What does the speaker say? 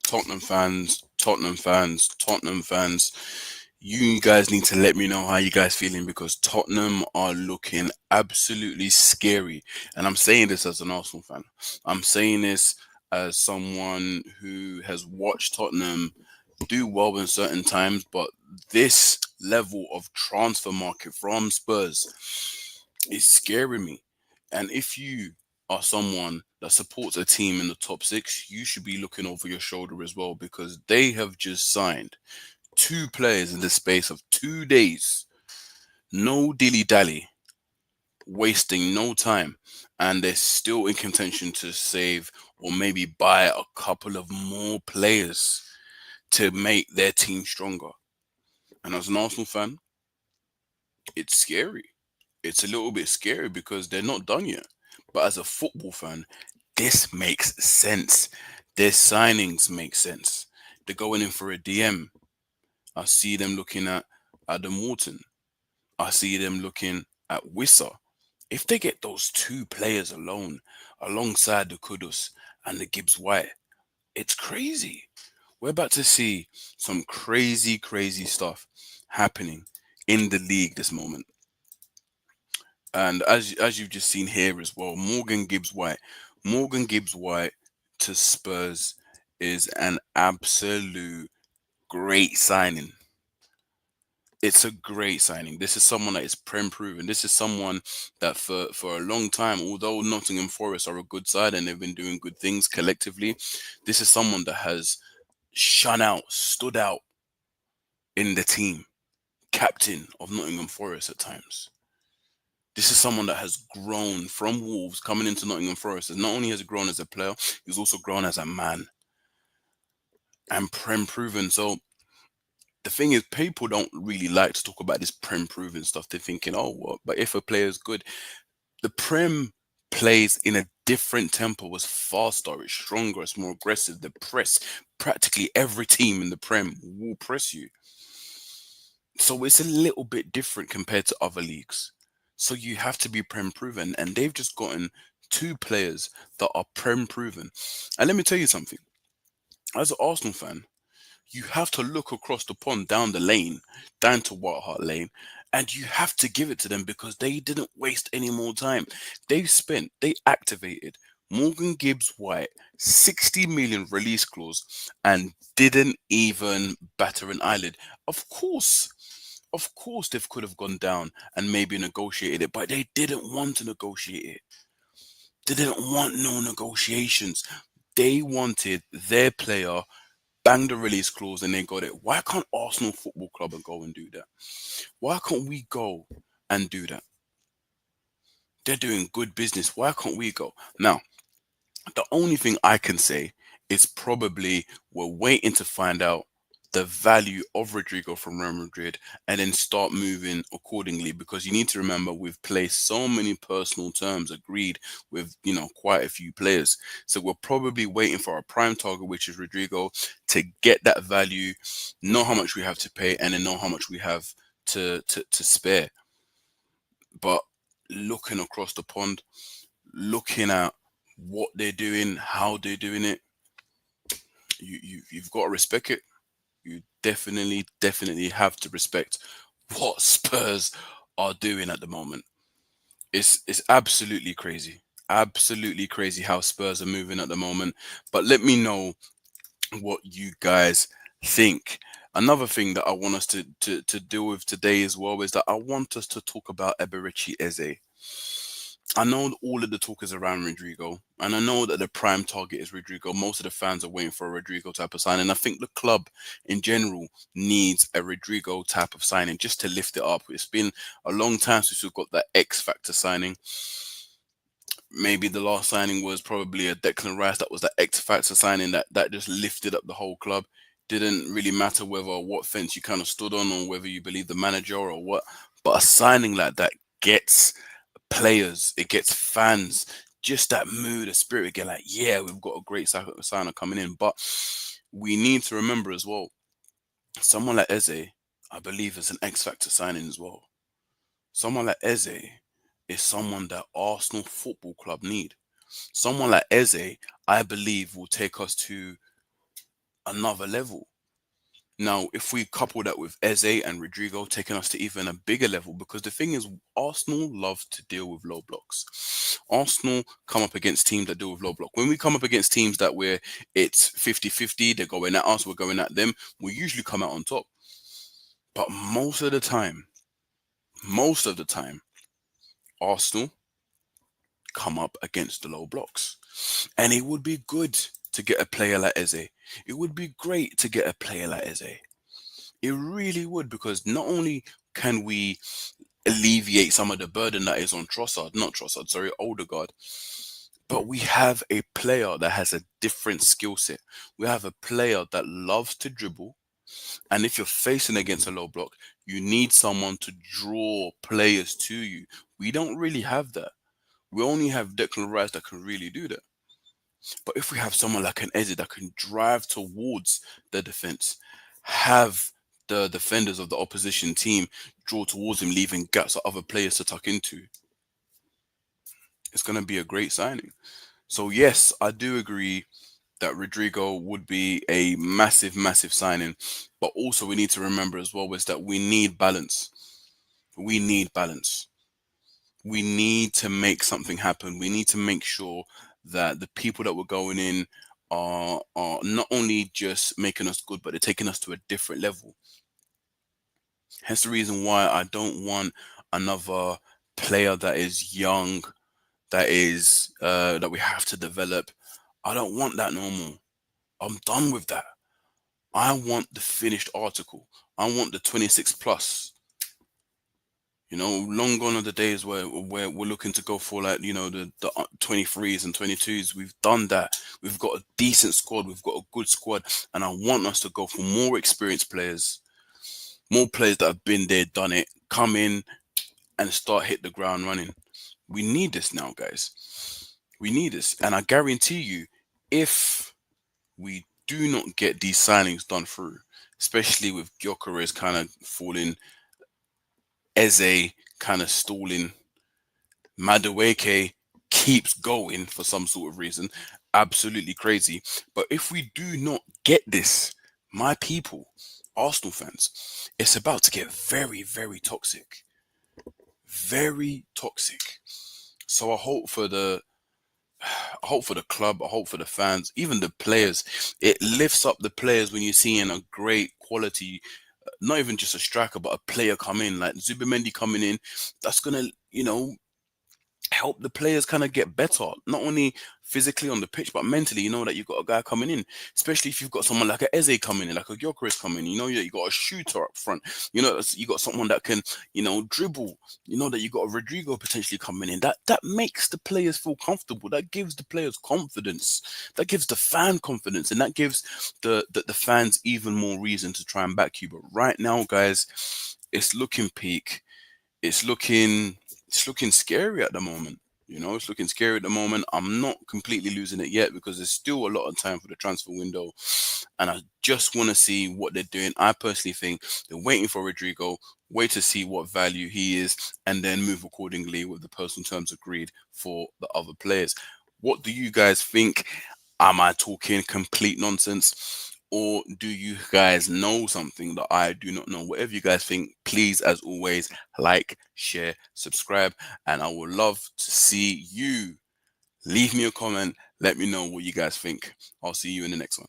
Tottenham fans, Tottenham fans, Tottenham fans. You guys need to let me know how you guys feeling because Tottenham are looking absolutely scary. And I'm saying this as an Arsenal fan. I'm saying this as someone who has watched Tottenham do well in certain times, but this level of transfer market from Spurs is scaring me. And if you are someone that supports a team in the top six, you should be looking over your shoulder as well because they have just signed two players in the space of 2 days. No dilly dally, wasting no time. And they're still in contention to save or maybe buy a couple of more players to make their team stronger. And as an Arsenal fan, it's scary. It's a little bit scary because they're not done yet. But as a football fan, this makes sense. Their signings make sense. They're going in for a DM. I see them looking at Adam Wharton. I see them looking at Wissa. If they get those two players alone, alongside the Kudus and the Gibbs White, it's crazy. We're about to see some crazy, crazy stuff happening in the league this moment. And as you've just seen here as well, Morgan Gibbs White to Spurs is an absolute great signing. It's a great signing. This is someone that is prem proven. This is someone that for a long time, although Nottingham Forest are a good side and they've been doing good things collectively, this is someone that has stood out in the team, captain of Nottingham Forest at times. This is someone that has grown from Wolves coming into Nottingham Forest. And not only has he grown as a player, he's also grown as a man and prem proven. So the thing is, people don't really like to talk about this prem proven stuff. They're thinking, oh, what? But if a player is good, the prem plays in a different tempo, it's faster, it's stronger, it's more aggressive. The press, practically every team in the prem will press you. So it's a little bit different compared to other leagues. So you have to be prem proven, and they've just gotten two players that are prem proven. And let me tell you something. As an Arsenal fan, you have to look across the pond down the lane, down to White Hart Lane, and you have to give it to them because they didn't waste any more time. They activated Morgan Gibbs White, 60 million release clause, and didn't even batter an eyelid. Of course, they could have gone down and maybe negotiated it, but they didn't want to negotiate it. They didn't want no negotiations. They wanted their player bang the release clause and they got it. Why can't Arsenal Football Club go and do that? Why can't we go and do that? They're doing good business. Why can't we go? Now, the only thing I can say is probably we're waiting to find out the value of Rodrigo from Real Madrid and then start moving accordingly because you need to remember we've placed so many personal terms agreed with quite a few players. So we're probably waiting for our prime target, which is Rodrigo, to get that value, know how much we have to pay, and then know how much we have to spare. But looking across the pond, looking at what they're doing, how they're doing it, you've got to respect it. You definitely have to respect what Spurs are doing at the moment. It's absolutely crazy how Spurs are moving at the moment. But let me know what you guys think. Another thing that I want us to deal with today as well is that I want us to talk about Eberichi Eze. I know all of the talk is around Rodrigo, and I know that the prime target is Rodrigo. Most of the fans are waiting for a Rodrigo type of signing. I think the club in general needs a Rodrigo type of signing just to lift it up. It's been a long time since we've got that X factor signing. Maybe the last signing was probably a Declan Rice. That was that X factor signing that just lifted up the whole club. Didn't really matter whether what fence you kind of stood on or whether you believe the manager or what. But a signing like that gets players, it gets fans, just that mood, a spirit, get like, yeah, we've got a great signer coming in. But we need to remember as well, someone like Eze, I believe, is an X Factor signing as well. Someone like Eze is someone that Arsenal Football Club need. Someone like Eze, I believe, will take us to another level. Now, if we couple that with Eze and Rodrigo taking us to even a bigger level, because the thing is, Arsenal love to deal with low blocks. Arsenal come up against teams that deal with low block. When we come up against teams that where it's 50-50, they're going at us, we're going at them, we usually come out on top. But most of the time, Arsenal come up against the low blocks. And it would be good to get a player like Eze. It would be great to get a player like Eze. It really would, because not only can we alleviate some of the burden that is on Odegaard, but we have a player that has a different skill set. We have a player that loves to dribble, and if you're facing against a low block, you need someone to draw players to you. We don't really have that. We only have Declan Rice that can really do that. But if we have someone like an Eze that can drive towards the defense, have the defenders of the opposition team draw towards him, leaving gaps for other players to tuck into, it's going to be a great signing. So, yes, I do agree that Rodrigo would be a massive, massive signing. But also, we need to remember as well is that we need balance. We need balance. We need to make something happen. We need to make sure that the people that we're going in are not only just making us good, but they're taking us to a different level. Hence the reason why I don't want another player that is young, that we have to develop. I don't want that no more. I'm done with that. I want the finished article. I want the 26 plus. Long gone are the days where we're looking to go for like, the 23s and 22s. We've done that. We've got a decent squad. We've got a good squad. And I want us to go for more experienced players, more players that have been there, done it, come in and start hit the ground running. We need this now, guys. We need this. And I guarantee you, if we do not get these signings done through, especially with Gyökeres kind of falling, Eze kind of stalling, Madueke keeps going for some sort of reason, absolutely crazy. But if we do not get this, my people, Arsenal fans, it's about to get very, very toxic. Very toxic. So I hope for the club, I hope for the fans, even the players. It lifts up the players when you're seeing a great quality, not even just a striker, but a player come in, like Zubimendi coming in. That's gonna, help the players kind of get better, not only physically on the pitch, but mentally. You know that you've got a guy coming in, especially if you've got someone like a Eze coming in, like a Gyökeres coming in. You got a shooter up front. You got someone that can, dribble. You know that you got a Rodrigo potentially coming in. That makes the players feel comfortable. That gives the players confidence. That gives the fan confidence, and that gives the fans even more reason to try and back you. But right now, guys, it's looking peak. It's looking it's looking scary at the moment. It's looking scary at the moment. I'm not completely losing it yet because there's still a lot of time for the transfer window, and I just want to see what they're doing. I personally think they're waiting for Rodrigo, wait to see what value he is, and then move accordingly with the personal terms agreed for the other players. What do you guys think? Am I talking complete nonsense? Or do you guys know something that I do not know? Whatever you guys think, please, as always, like, share, subscribe, and I would love to see you. Leave me a comment. Let me know what you guys think. I'll see you in the next one.